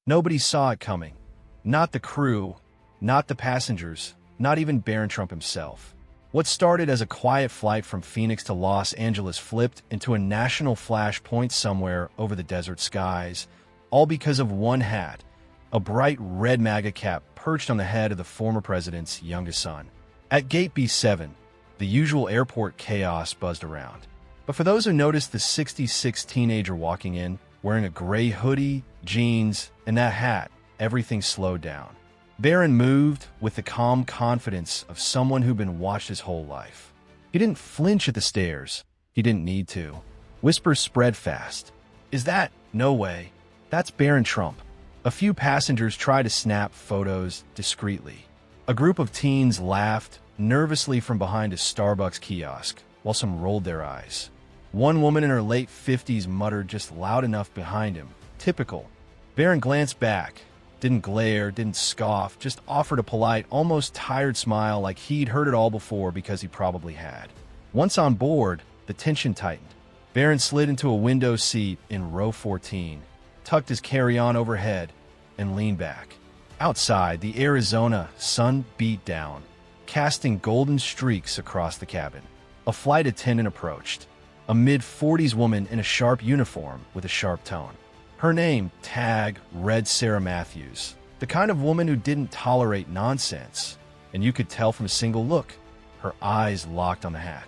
Nobody saw it coming. Not the crew, not the passengers, not even Barron Trump himself. What started as a quiet flight from Phoenix to Los Angeles flipped into a national flashpoint somewhere over the desert skies, all because of one hat, a bright red MAGA cap perched on the head of the former president's youngest son. At Gate B7, the usual airport chaos buzzed around. But for those who noticed the 66 teenager walking in, wearing a gray hoodie, jeans, and that hat, everything slowed down. Barron moved with the calm confidence of someone who'd been watched his whole life. He didn't flinch at the stairs. He didn't need to. Whispers spread fast. "Is that? No way. That's Barron Trump." A few passengers tried to snap photos discreetly. A group of teens laughed nervously from behind a Starbucks kiosk, while some rolled their eyes. One woman in her late 50s muttered just loud enough behind him. Typical. Barron glanced back. Didn't glare, didn't scoff, just offered a polite, almost tired smile like he'd heard it all before because he probably had. Once on board, the tension tightened. Barron slid into a window seat in row 14, tucked his carry-on overhead, and leaned back. Outside, the Arizona sun beat down, casting golden streaks across the cabin. A flight attendant approached, a mid-40s woman in a sharp uniform with a sharp tone. Her name, tag, read Sarah Matthews, the kind of woman who didn't tolerate nonsense, and you could tell from a single look. Her eyes locked on the hat.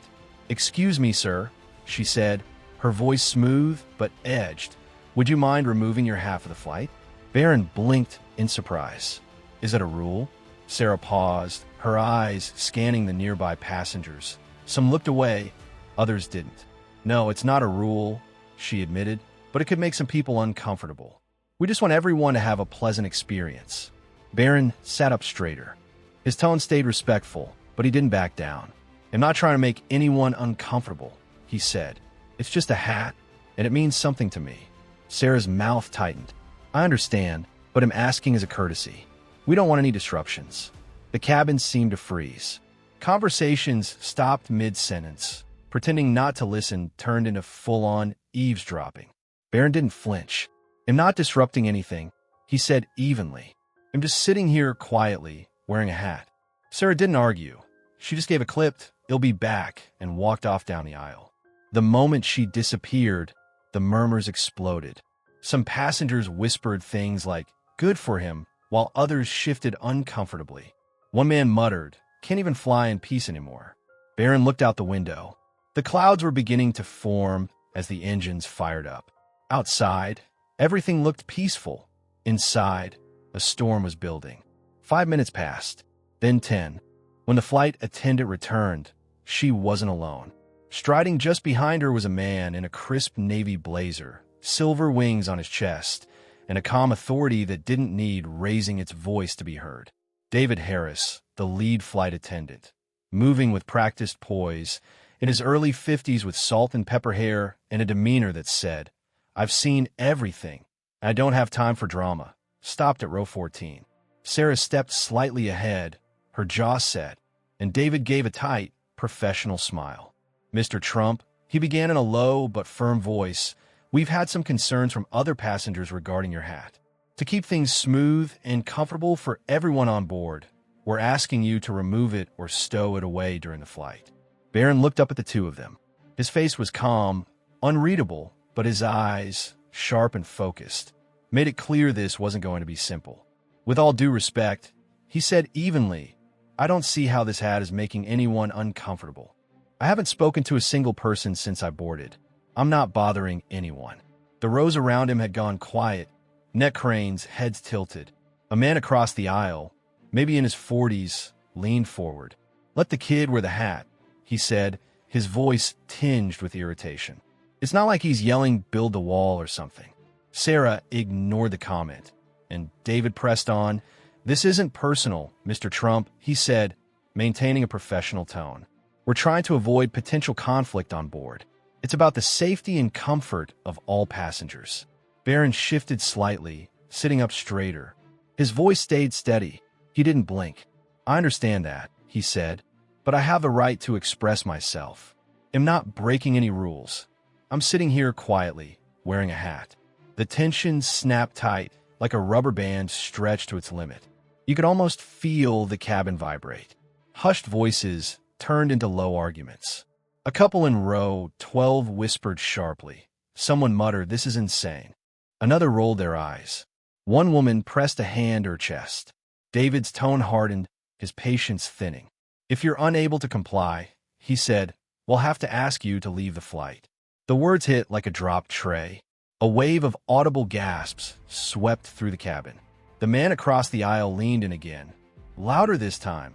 "Excuse me, sir," she said, her voice smooth but edged. "Would you mind removing your hat for the flight?" Barron blinked in surprise. "Is it a rule?" Sarah paused, her eyes scanning the nearby passengers. Some looked away, others didn't. "No, it's not a rule," she admitted, "but it could make some people uncomfortable. We just want everyone to have a pleasant experience." Barron sat up straighter. His tone stayed respectful, but he didn't back down. "I'm not trying to make anyone uncomfortable," he said. "It's just a hat, and it means something to me." Sarah's mouth tightened. "I understand, but I'm asking as a courtesy. We don't want any disruptions." The cabin seemed to freeze. Conversations stopped mid-sentence. Pretending not to listen turned into full-on eavesdropping. Barron didn't flinch. "I'm not disrupting anything," he said evenly. "I'm just sitting here quietly, wearing a hat." Sarah didn't argue. She just gave a clipped, "I'll be back," and walked off down the aisle. The moment she disappeared, the murmurs exploded. Some passengers whispered things like, "Good for him," while others shifted uncomfortably. One man muttered, "Can't even fly in peace anymore." Barron looked out the window. The clouds were beginning to form as the engines fired up. Outside, everything looked peaceful. Inside, a storm was building. 5 minutes passed, then 10. When the flight attendant returned, she wasn't alone. Striding just behind her was a man in a crisp navy blazer, silver wings on his chest, and a calm authority that didn't need raising its voice to be heard. David Harris, the lead flight attendant, moving with practiced poise, in his early 50s with salt and pepper hair and a demeanor that said, "I've seen everything. I don't have time for drama," stopped at row 14. Sarah stepped slightly ahead, her jaw set, and David gave a tight, professional smile. "Mr. Trump," he began in a low but firm voice, "we've had some concerns from other passengers regarding your hat. To keep things smooth and comfortable for everyone on board, we're asking you to remove it or stow it away during the flight." Barron looked up at the two of them. His face was calm, unreadable, but his eyes, sharp and focused, made it clear this wasn't going to be simple. "With all due respect," he said evenly, "I don't see how this hat is making anyone uncomfortable. I haven't spoken to a single person since I boarded. I'm not bothering anyone." The rows around him had gone quiet, neck cranes, heads tilted. A man across the aisle, maybe in his 40s, leaned forward. "Let the kid wear the hat," he said, his voice tinged with irritation. "It's not like he's yelling, 'Build the wall' or something." Sarah ignored the comment, and David pressed on. "This isn't personal, Mr. Trump," he said, maintaining a professional tone. "We're trying to avoid potential conflict on board. It's about the safety and comfort of all passengers." Barron shifted slightly, sitting up straighter. His voice stayed steady. He didn't blink. "I understand that," he said, "but I have the right to express myself. I'm not breaking any rules. I'm sitting here quietly, wearing a hat." The tension snapped tight, like a rubber band stretched to its limit. You could almost feel the cabin vibrate. Hushed voices turned into low arguments. A couple in row 12 whispered sharply. Someone muttered, "This is insane." Another rolled their eyes. One woman pressed a hand to her chest. David's tone hardened, his patience thinning. "If you're unable to comply," he said, "we'll have to ask you to leave the flight." The words hit like a dropped tray. A wave of audible gasps swept through the cabin. The man across the aisle leaned in again, louder this time.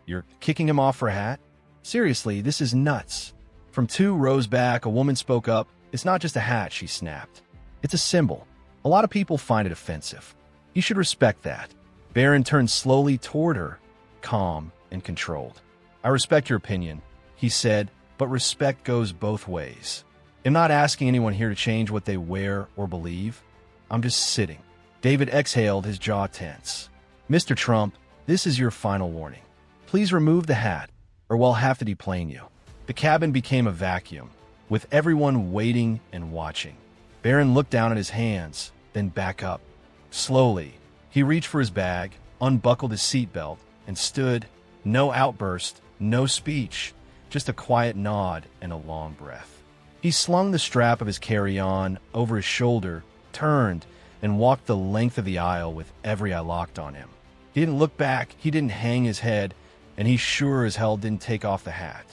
"You're kicking him off for a hat? Seriously, this is nuts." From 2 rows back, a woman spoke up. "It's not just a hat," she snapped. "It's a symbol. A lot of people find it offensive. You should respect that." Barron turned slowly toward her, calm and controlled. "I respect your opinion," he said, "but respect goes both ways. I'm not asking anyone here to change what they wear or believe. I'm just sitting." David exhaled, his jaw tense. "Mr. Trump, this is your final warning. Please remove the hat, or we'll have to deplane you." The cabin became a vacuum, with everyone waiting and watching. Barron looked down at his hands, then back up. Slowly, he reached for his bag, unbuckled his seatbelt, and stood. No outburst, no speech, just a quiet nod and a long breath. He slung the strap of his carry-on over his shoulder, turned, and walked the length of the aisle with every eye locked on him. He didn't look back, he didn't hang his head, and he sure as hell didn't take off the hat.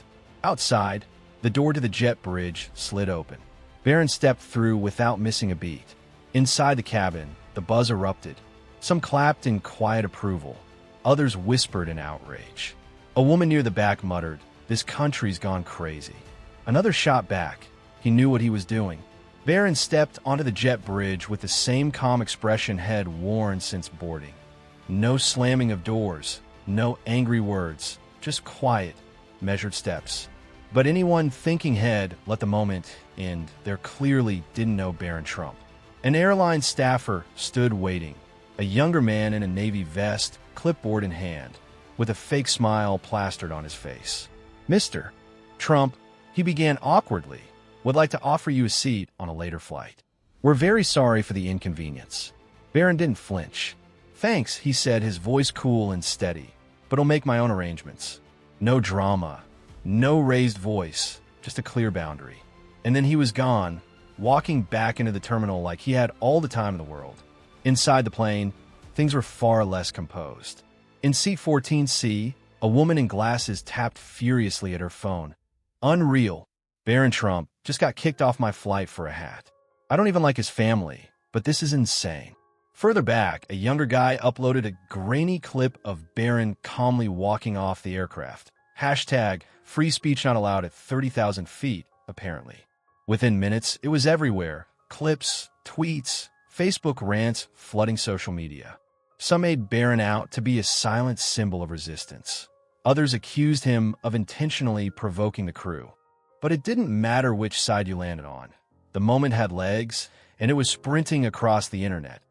Outside, the door to the jet bridge slid open. Barron stepped through without missing a beat. Inside the cabin, the buzz erupted. Some clapped in quiet approval. Others whispered in outrage. A woman near the back muttered, "This country's gone crazy." Another shot back. He knew what he was doing. Barron stepped onto the jet bridge with the same calm expression had worn since boarding. No slamming of doors, no angry words, just quiet, measured steps. But anyone thinking ahead let the moment end. They clearly didn't know Barron Trump. An airline staffer stood waiting, a younger man in a navy vest, clipboard in hand, with a fake smile plastered on his face. "Mr. Trump," he began awkwardly, "would like to offer you a seat on a later flight. We're very sorry for the inconvenience." Barron didn't flinch. "Thanks," he said, his voice cool and steady, "but I'll make my own arrangements." No drama, no raised voice, just a clear boundary. And then he was gone, walking back into the terminal like he had all the time in the world. Inside the plane, things were far less composed. In seat 14C, a woman in glasses tapped furiously at her phone. "Unreal. Barron Trump just got kicked off my flight for a hat. I don't even like his family, but this is insane." Further back, a younger guy uploaded a grainy clip of Barron calmly walking off the aircraft. Hashtag free speech not allowed at 30,000 feet, apparently. Within minutes, it was everywhere. Clips, tweets, Facebook rants flooding social media. Some made Barron out to be a silent symbol of resistance. Others accused him of intentionally provoking the crew. But it didn't matter which side you landed on. The moment had legs, and it was sprinting across the internet.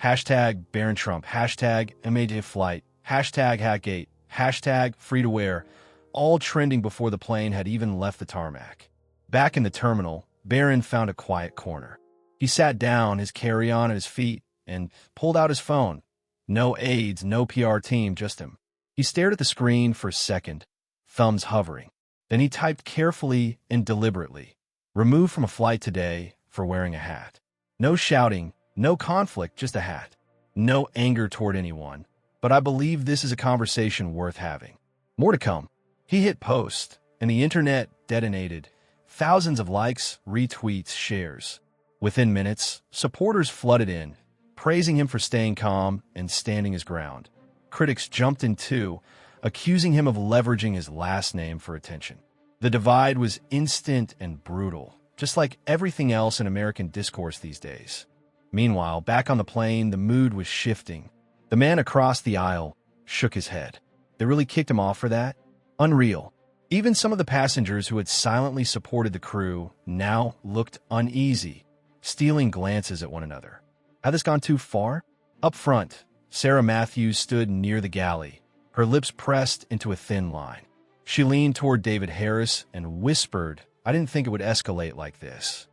Hashtag Barron Trump, hashtag MAGA flight, hashtag Hatgate, hashtag free to wear, all trending before the plane had even left the tarmac. Back in the terminal, Barron found a quiet corner. He sat down, his carry-on at his feet, and pulled out his phone. No aides, no PR team, just him. He stared at the screen for a second, thumbs hovering. Then he typed carefully and deliberately, "Removed from a flight today for wearing a hat." No shouting, no conflict, just a hat. No anger toward anyone. But I believe this is a conversation worth having. More to come. He hit post, and the internet detonated. Thousands of likes, retweets, shares. Within minutes, supporters flooded in, praising him for staying calm and standing his ground. Critics jumped in too, accusing him of leveraging his last name for attention. The divide was instant and brutal, just like everything else in American discourse these days. Meanwhile, back on the plane, the mood was shifting. The man across the aisle shook his head. They really kicked him off for that? Unreal. Even some of the passengers who had silently supported the crew now looked uneasy, stealing glances at one another. Had this gone too far? Up front, Sarah Matthews stood near the galley, her lips pressed into a thin line. She leaned toward David Harris and whispered, "I didn't think it would escalate like this.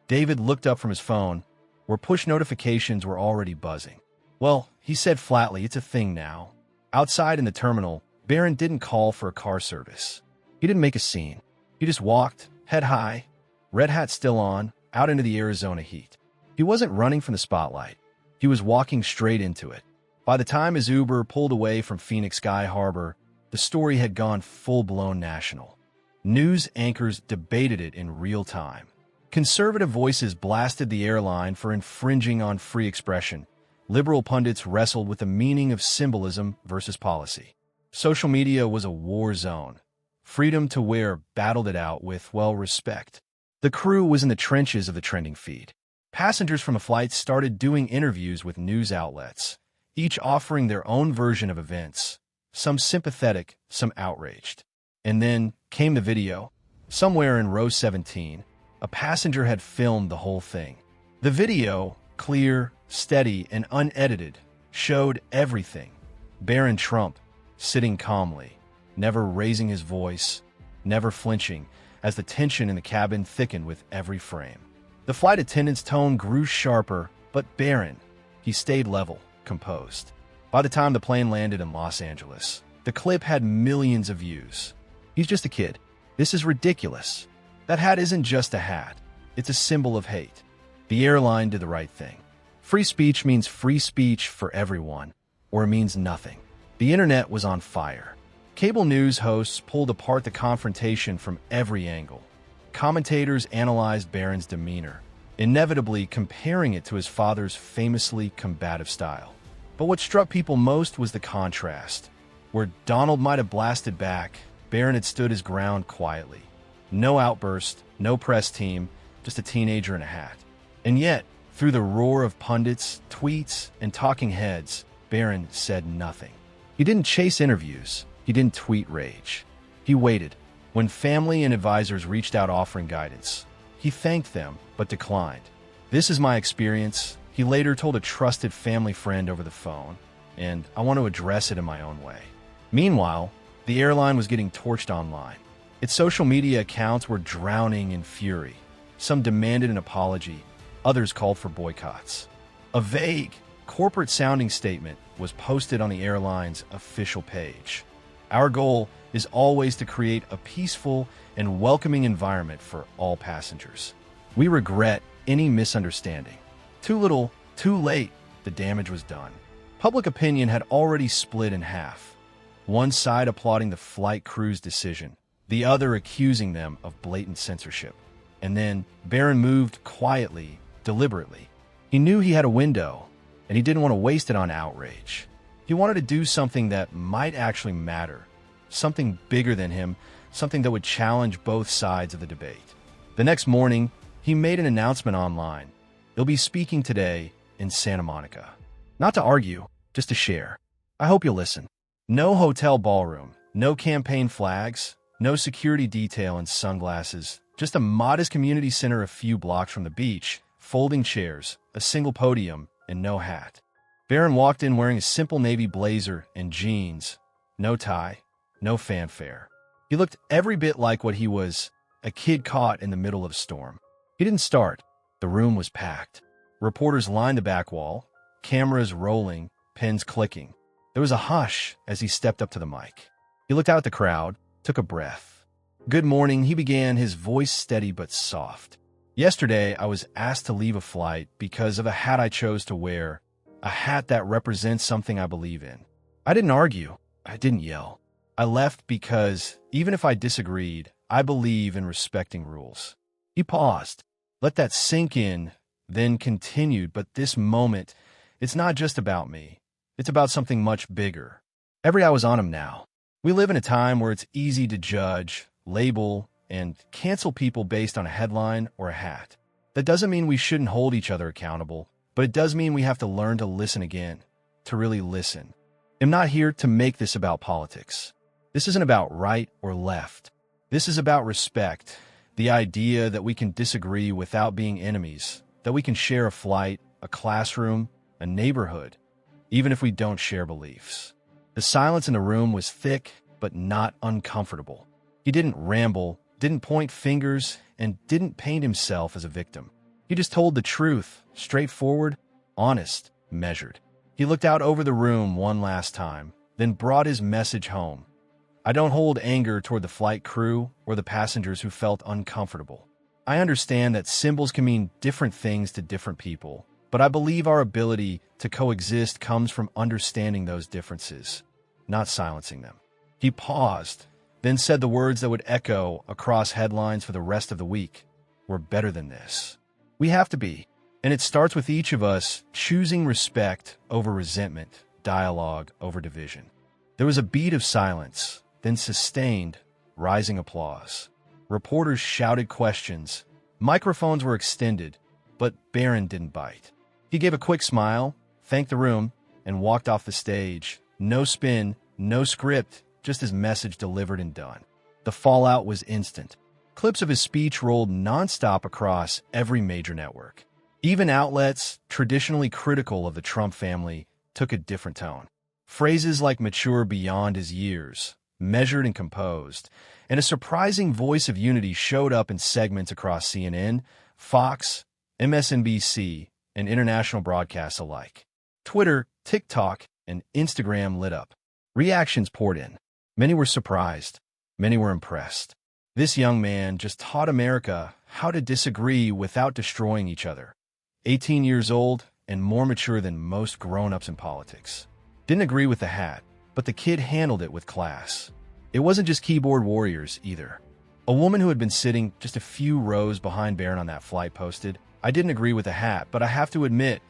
David looked up from his phone. where push notifications were already buzzing. Well, he said flatly, it's a thing now. Outside in the terminal, Barron didn't call for a car service. He didn't make a scene. He just walked, head high, red hat still on, out into the Arizona heat. He wasn't running from the spotlight. He was walking straight into it. By the time his Uber pulled away from Phoenix Sky Harbor, the story had gone full-blown national. News anchors debated it in real time. Conservative voices blasted the airline for infringing on free expression. Liberal pundits wrestled with the meaning of symbolism versus policy. Social media was a war zone. Freedom to Wear battled it out with, well, respect. The crew was in the trenches of the trending feed. Passengers from a flight started doing interviews with news outlets, each offering their own version of events, some sympathetic, some outraged. And then came the video. Somewhere in row 17, a passenger had filmed the whole thing. The video, clear, steady, and unedited, showed everything. Barron Trump, sitting calmly, never raising his voice, never flinching, as the tension in the cabin thickened with every frame. The flight attendant's tone grew sharper, but Barron, he stayed level, composed. By the time the plane landed in Los Angeles, the clip had millions of views. He's just a kid. This is ridiculous. That hat isn't just a hat. It's a symbol of hate. The airline did the right thing. Free speech means free speech for everyone, or it means nothing. The internet was on fire. Cable news hosts pulled apart the confrontation from every angle. Commentators analyzed Barron's demeanor, inevitably comparing it to his father's famously combative style. But what struck people most was the contrast. Where Donald might have blasted back, Barron had stood his ground quietly. No outburst, no press team, just a teenager in a hat. And yet, through the roar of pundits, tweets, and talking heads, Barron said nothing. He didn't chase interviews. He didn't tweet rage. He waited. When family and advisors reached out offering guidance, he thanked them but declined. This is my experience, he later told a trusted family friend over the phone, and I want to address it in my own way. Meanwhile, the airline was getting torched online. Its social media accounts were drowning in fury. Some demanded an apology, others called for boycotts. A vague, corporate-sounding statement was posted on the airline's official page. Our goal is always to create a peaceful and welcoming environment for all passengers. We regret any misunderstanding. Too little, too late, the damage was done. Public opinion had already split in half. One side applauding the flight crew's decision, the other accusing them of blatant censorship. And then Barron moved quietly, deliberately. He knew he had a window, and he didn't want to waste it on outrage. He wanted to do something that might actually matter, something bigger than him, something that would challenge both sides of the debate. The next morning, he made an announcement online. He'll be speaking today in Santa Monica. Not to argue, just to share. I hope you'll listen. No hotel ballroom, no campaign flags, no security detail and sunglasses, just a modest community center a few blocks from the beach, folding chairs, a single podium, and no hat. Barron walked in wearing a simple navy blazer and jeans, no tie, no fanfare. He looked every bit like what he was, a kid caught in the middle of a storm. He didn't start. The room was packed. Reporters lined the back wall, cameras rolling, pens clicking. There was a hush as he stepped up to the mic. He looked out at the crowd, took a breath. Good morning, he began, his voice steady but soft. Yesterday, I was asked to leave a flight because of a hat I chose to wear, a hat that represents something I believe in. I didn't argue. I didn't yell. I left because, even if I disagreed, I believe in respecting rules. He paused, let that sink in, then continued, but this moment, it's not just about me. It's about something much bigger. Every eye was on him now. We live in a time where it's easy to judge, label, and cancel people based on a headline or a hat. That doesn't mean we shouldn't hold each other accountable, but it does mean we have to learn to listen again, to really listen. I'm not here to make this about politics. This isn't about right or left. This is about respect, the idea that we can disagree without being enemies, that we can share a flight, a classroom, a neighborhood, even if we don't share beliefs. The silence in the room was thick, but not uncomfortable. He didn't ramble, didn't point fingers, and didn't paint himself as a victim. He just told the truth, Straightforward, honest, measured. He looked out over the room one last time, then brought his message home. I don't hold anger toward the flight crew or the passengers who felt uncomfortable. I understand that symbols can mean different things to different people, but I believe our ability to coexist comes from understanding those differences, not silencing them. He paused, then said the words that would echo across headlines for the rest of the week. We're better than this. We have to be. And it starts with each of us choosing respect over resentment, dialogue over division. There was a beat of silence, then sustained, rising applause. Reporters shouted questions. Microphones were extended, but Barron didn't bite. He gave a quick smile, thanked the room, and walked off the stage. No spin, no script, just his message delivered and done. The fallout was instant. Clips of his speech rolled nonstop across every major network. Even outlets, traditionally critical of the Trump family, took a different tone. Phrases like mature beyond his years, measured and composed, and a surprising voice of unity showed up in segments across CNN, Fox, MSNBC, and international broadcasts alike. Twitter, TikTok, and Instagram lit up. Reactions poured in. Many were surprised. Many were impressed. This young man just taught America how to disagree without destroying each other. 18 years old and more mature than most grown-ups in politics. Didn't agree with the hat, but the kid handled it with class. It wasn't just keyboard warriors, either. A woman who had been sitting just a few rows behind Barron on that flight posted, I didn't agree with the hat, but I have to admit,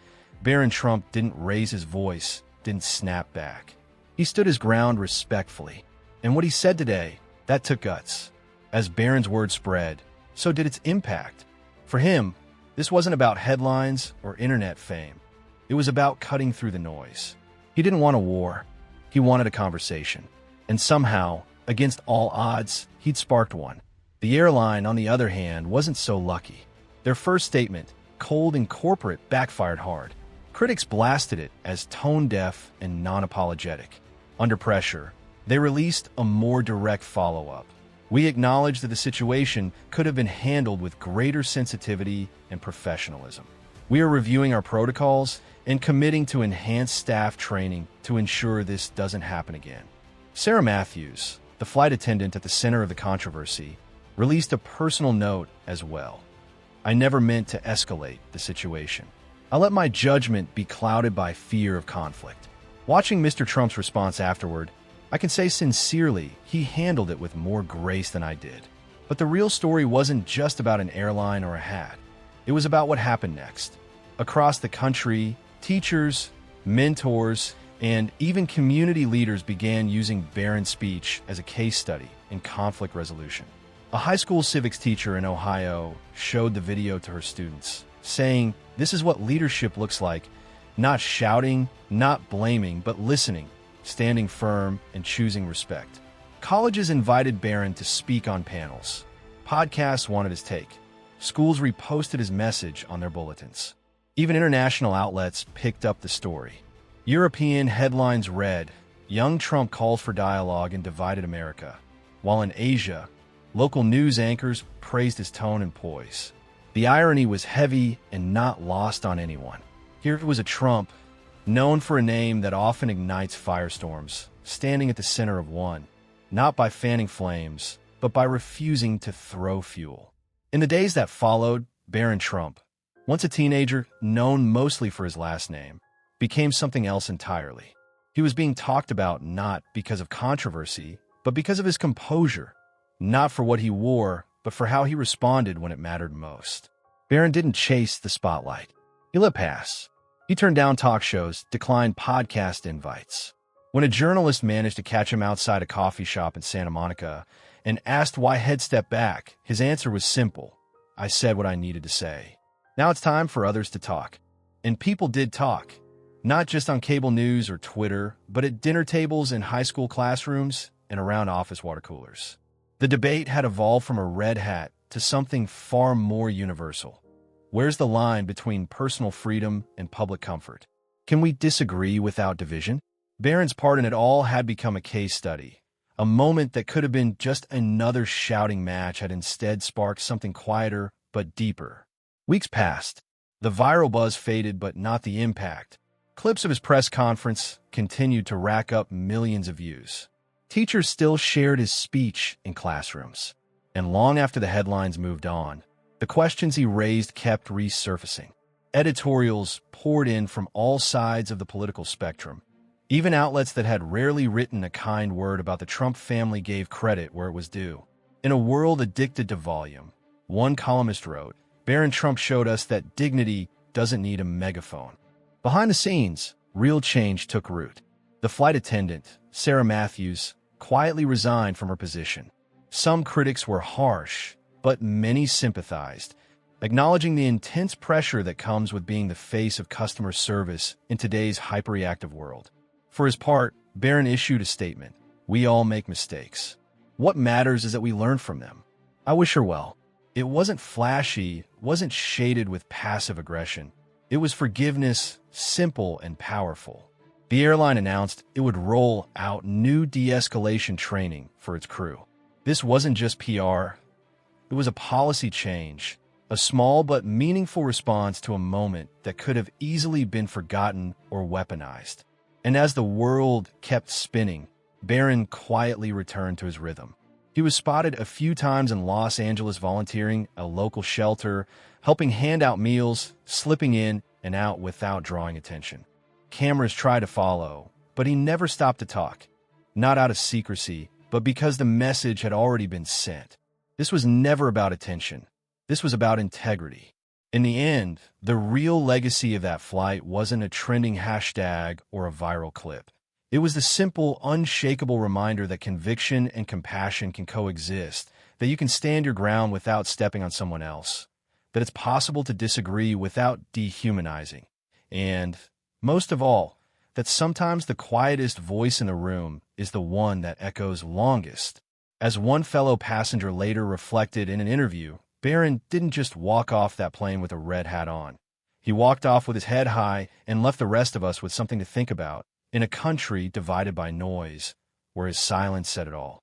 Barron Trump didn't raise his voice, didn't snap back. He stood his ground respectfully. And what he said today, that took guts. As Barron's word spread, so did its impact. For him, this wasn't about headlines or internet fame. It was about cutting through the noise. He didn't want a war. He wanted a conversation. And somehow, against all odds, he'd sparked one. The airline, on the other hand, wasn't so lucky. Their first statement, cold and corporate, backfired hard. Critics blasted it as tone-deaf and non-apologetic. Under pressure, they released a more direct follow-up. We acknowledge that the situation could have been handled with greater sensitivity and professionalism. We are reviewing our protocols and committing to enhanced staff training to ensure this doesn't happen again. Sarah Matthews, the flight attendant at the center of the controversy, released a personal note as well. I never meant to escalate the situation. I let my judgment be clouded by fear of conflict. Watching Mr. Trump's response afterward, I can say sincerely he handled it with more grace than I did. But the real story wasn't just about an airline or a hat. It was about what happened next. Across the country, teachers, mentors, and even community leaders began using Barron's speech as a case study in conflict resolution. A high school civics teacher in Ohio showed the video to her students, saying, "This is what leadership looks like, not shouting, not blaming, but listening, standing firm, and choosing respect." Colleges invited Barron to speak on panels. Podcasts wanted his take. Schools reposted his message on their bulletins. Even international outlets picked up the story. European headlines read, "Young Trump calls for dialogue in divided America," while in Asia, local news anchors praised his tone and poise. The irony was heavy and not lost on anyone. Here was a Trump, known for a name that often ignites firestorms, standing at the center of one, not by fanning flames, but by refusing to throw fuel. In the days that followed, Barron Trump, once a teenager known mostly for his last name, became something else entirely. He was being talked about not because of controversy, but because of his composure, not for what he wore, but for how he responded when it mattered most. Barron didn't chase the spotlight. He let pass. He turned down talk shows, declined podcast invites. When a journalist managed to catch him outside a coffee shop in Santa Monica and asked why he'd step back, his answer was simple. I said what I needed to say. Now it's time for others to talk. And people did talk. Not just on cable news or Twitter, but at dinner tables in high school classrooms and around office water coolers. The debate had evolved from a red hat to something far more universal. Where's the line between personal freedom and public comfort? Can we disagree without division? Barron's part in it all had become a case study. A moment that could have been just another shouting match had instead sparked something quieter but deeper. Weeks passed. The viral buzz faded, but not the impact. Clips of his press conference continued to rack up millions of views. Teachers still shared his speech in classrooms. And long after the headlines moved on, the questions he raised kept resurfacing. Editorials poured in from all sides of the political spectrum. Even outlets that had rarely written a kind word about the Trump family gave credit where it was due. In a world addicted to volume, one columnist wrote, "Barron Trump showed us that dignity doesn't need a megaphone." Behind the scenes, real change took root. The flight attendant, Sarah Matthews, quietly resigned from her position. Some critics were harsh, but many sympathized, acknowledging the intense pressure that comes with being the face of customer service in today's hyperreactive world. For his part, Barron issued a statement: "We all make mistakes. What matters is that we learn from them. I wish her well." It wasn't flashy, wasn't shaded with passive aggression. It was forgiveness, simple and powerful. The airline announced it would roll out new de-escalation training for its crew. This wasn't just PR. It was a policy change, a small but meaningful response to a moment that could have easily been forgotten or weaponized. And as the world kept spinning, Barron quietly returned to his rhythm. He was spotted a few times in Los Angeles volunteering at a local shelter, helping hand out meals, slipping in and out without drawing attention. Cameras tried to follow, but he never stopped to talk. Not out of secrecy, but because the message had already been sent. This was never about attention. This was about integrity. In the end, the real legacy of that flight wasn't a trending hashtag or a viral clip. It was the simple, unshakable reminder that conviction and compassion can coexist, that you can stand your ground without stepping on someone else, that it's possible to disagree without dehumanizing, and, most of all, that sometimes the quietest voice in the room is the one that echoes longest. As one fellow passenger later reflected in an interview, Barron didn't just walk off that plane with a red hat on. He walked off with his head high and left the rest of us with something to think about in a country divided by noise, where his silence said it all.